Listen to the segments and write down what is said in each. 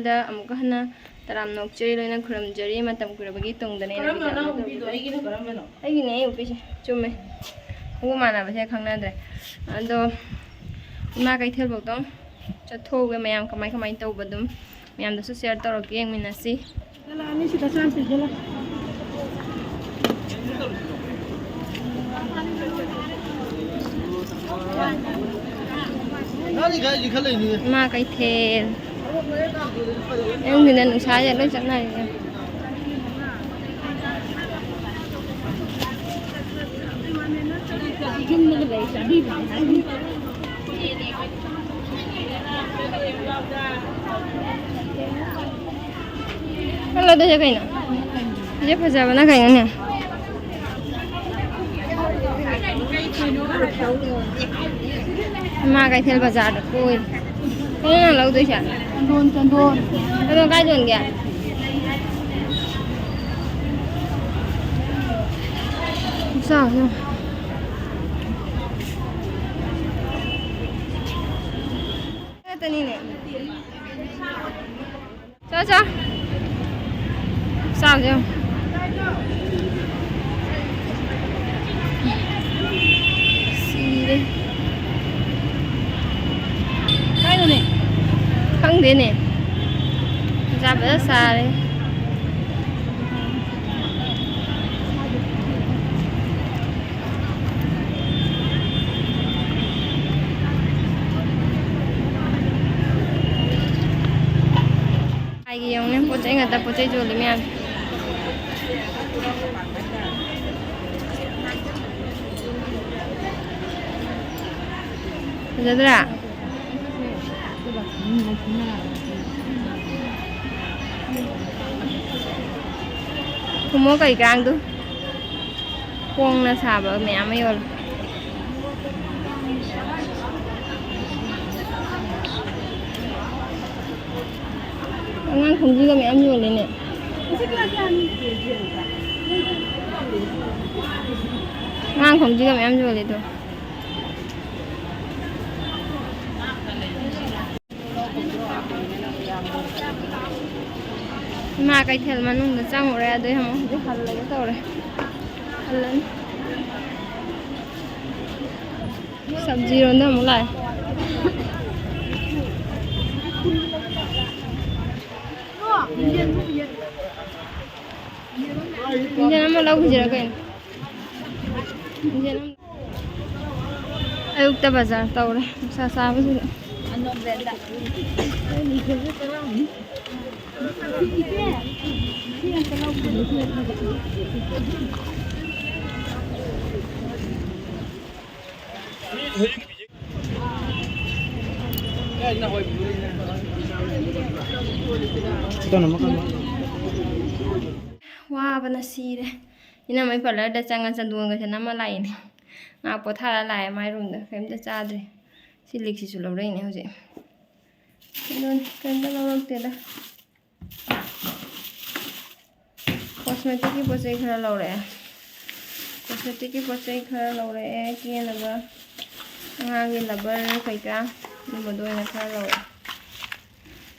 ꯃꯉꯣꯟꯗ ꯑꯃꯨꯛꯀ ꯍꯟꯅ ꯇꯔꯥꯝ ꯅꯣꯛꯆꯔꯤ ꯂꯣꯏꯅ ꯈꯨꯔꯨꯝꯖꯔꯤ ꯃꯇꯝ ꯀꯨꯏꯔꯕꯒꯤ ꯇꯨꯡꯗꯅꯦ ꯑꯩꯒꯤꯅꯦ ꯑꯩ ꯎꯞꯄꯤꯁꯦ ꯆꯨꯝꯃꯦ ꯈꯣꯡꯎꯞ ꯃꯥꯟꯅꯕꯁꯦ ꯈꯪꯅꯗ꯭ꯔꯦ ꯑꯗꯣ ꯏꯃꯥ ꯀꯩꯊꯦꯜꯐꯥꯎꯗꯣ ꯆꯠꯊꯣꯛꯎꯒꯦ ꯃꯌꯥꯝ ꯀꯃꯥꯏꯅ ꯇꯧꯕ ꯑꯗꯨꯝ ꯃꯌꯥꯝꯗꯁꯨ ꯁꯦꯌꯔ ꯇꯧꯔꯛꯀꯦ ꯌꯦꯡꯃꯤꯟꯅꯁꯤ ꯏꯃꯥ ꯀꯩꯊꯦꯜ ꯑꯌꯨꯛꯁꯤꯗ ꯅꯨꯡꯁꯥꯁꯦ ꯂꯣꯏ ꯆꯠꯅꯔꯤꯁꯦ ꯀꯩꯅꯣ ꯁꯤꯁꯦ ꯐꯖꯕꯅ ꯀꯩꯅꯣꯅꯦ ꯏꯃꯥ ꯀꯩꯊꯦꯜ ꯕꯖꯥꯔꯗ ꯀꯣꯏ ꯀꯩꯅꯣ ꯅꯪ ꯂꯧꯗꯣꯏꯁꯦ ꯆꯟꯗꯣꯟ ꯀꯥꯏ ꯌꯣꯟꯒꯦ ꯆꯥꯎ ꯇꯅꯤꯅꯦ ꯆꯥꯎ ꯆꯥꯎꯁꯦ ꯁꯤꯔꯦ ꯀꯥꯏꯅꯣꯅꯦ ꯈꯪꯗꯦꯅꯦ ꯆꯥꯕꯗ ꯁꯥꯔꯦ ꯑꯩꯒꯤ ꯌꯦꯡꯉꯨꯅꯦ ꯄꯣꯠ ꯆꯩ ꯉꯥꯛꯇ ꯄꯣꯠ ꯆꯩ ꯌꯣꯜꯂꯤ ꯃꯌꯥꯝ ꯐꯖꯗ꯭ꯔꯥ ꯊꯨꯝꯃꯣ ꯀꯩꯀꯥꯡꯗꯨ ꯍꯣꯡꯅ ꯁꯥꯕ ꯃꯌꯥꯝ ꯑꯃ ꯌꯣꯜꯂꯦ ꯑꯉꯥꯡ ꯈꯣꯡꯖꯤꯒ ꯃꯌꯥꯝ ꯌꯣꯜꯂꯦꯅꯦ ꯑꯉꯥꯡ ꯈꯣꯡꯖꯤꯒ ꯃꯌꯥꯝ ꯌꯣꯜꯂꯦꯗꯣ ꯏꯃꯥ ꯀꯩꯊꯦꯜ ꯃꯅꯨꯡꯗ ꯆꯪꯉꯨꯔꯦ ꯑꯗꯨꯏ ꯑꯃꯨꯛ ꯍꯧꯖꯤꯛ ꯍꯜꯂꯒꯦ ꯇꯧꯔꯦ ꯍꯜꯂꯅꯤ ꯁꯕꯖꯤꯔꯣꯝꯗ ꯑꯃꯨꯛ ꯂꯥꯛꯑꯦ इंजन अमर लौखिसिरा कहीं इंजन अयुक्त बाजार तौरे सा साबसुदा वाबना सिरे इना मैं पार्लर दा चंगा चंदुंगा जना मा लाइने ꯉꯥ ꯄꯣꯊꯥꯔ ꯂꯥꯛꯑꯦ ꯃꯥꯏ ꯔꯨꯝꯗ ꯀꯩꯝꯇ ꯆꯥꯗ꯭ꯔꯤ ꯁꯤ ꯂꯤꯛꯁꯤꯁꯨ ꯂꯧꯔꯛꯏꯅꯦ ꯍꯧꯖꯤꯛ ꯑꯗꯨꯅꯤ ꯀꯩꯝꯇ ꯂꯧꯔꯛꯇꯦꯗ ꯀꯣꯁꯃꯦꯇꯤꯛꯀꯤ ꯄꯣꯠ ꯆꯩ ꯈꯔ ꯂꯧꯔꯛꯑꯦ ꯀꯣꯁꯃꯦꯇꯤꯛꯀꯤ ꯄꯣꯠ ꯆꯩ ꯈꯔ ꯂꯧꯔꯛꯑꯦ ꯀꯦꯅꯕ ꯑꯉꯥꯡꯒꯤ ꯂꯕꯔ ꯀꯩꯀꯥ ꯑꯗꯨꯝꯕꯗꯣ ꯑꯣꯏꯅ ꯈꯔ ꯂꯧꯔꯛꯑꯦ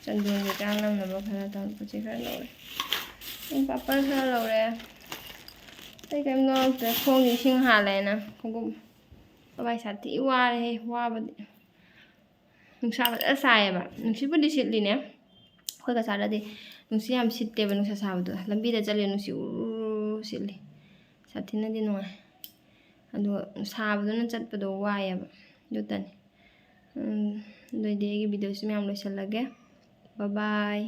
ꯆꯟꯗꯣꯟ ꯀꯩꯀꯥ ꯅꯝꯅꯕ ꯈꯔ ꯇꯧꯔ ꯄꯣꯠ ꯆꯩ ꯈꯔ ꯂꯧꯔꯛꯑꯦ ꯄꯥꯄꯔ ꯈꯔ ꯂꯧꯔꯛꯑꯦ ꯑꯩ ꯀꯩꯝ ꯂꯧꯔꯛꯇ꯭ꯔꯦ ꯈꯣꯡꯒꯤ ꯏꯁꯤꯡ ꯍꯥꯜꯂꯦꯅ ꯈꯣꯡꯎꯞ ꯕꯕꯥꯏ ꯁꯥꯊꯤ ꯋꯥꯔꯦꯍꯦ ꯋꯥꯕꯗꯤ ꯅꯨꯡꯁꯥ ꯐꯖꯅ ꯁꯥꯏꯌꯦꯕ ꯅꯨꯡꯁꯤꯠꯄꯨꯗꯤ ꯁꯤꯠꯂꯤꯅꯦ ꯑꯩꯈꯣꯏ ꯀꯁꯥꯔꯗꯗꯤ ꯅꯨꯡꯁꯤꯠ ꯌꯥꯝ ꯁꯤꯠꯇꯦꯕ ꯅꯨꯡꯁꯥ ꯁꯥꯕꯗꯣ ꯂꯝꯕꯤꯗ ꯆꯠꯂꯦ ꯅꯨꯡꯁꯤꯠ ꯎꯔꯨ ꯁꯤꯠꯂꯤ ꯁꯥꯊꯤꯅꯗꯤ ꯅꯨꯡꯉꯥꯏ ꯑꯗꯨꯒ ꯁꯥꯕꯗꯨꯅ ꯆꯠꯄꯗꯣ ꯋꯥꯏꯑꯦꯕ ꯑꯗꯨꯇꯅꯤ ꯑꯗꯨꯏꯗꯤ ꯑꯩꯒꯤ ꯚꯤꯗꯤꯑꯣꯁꯤ ꯃꯌꯥꯝ ꯂꯣꯏꯁꯤꯜꯂꯒꯦ ꯕꯥꯏ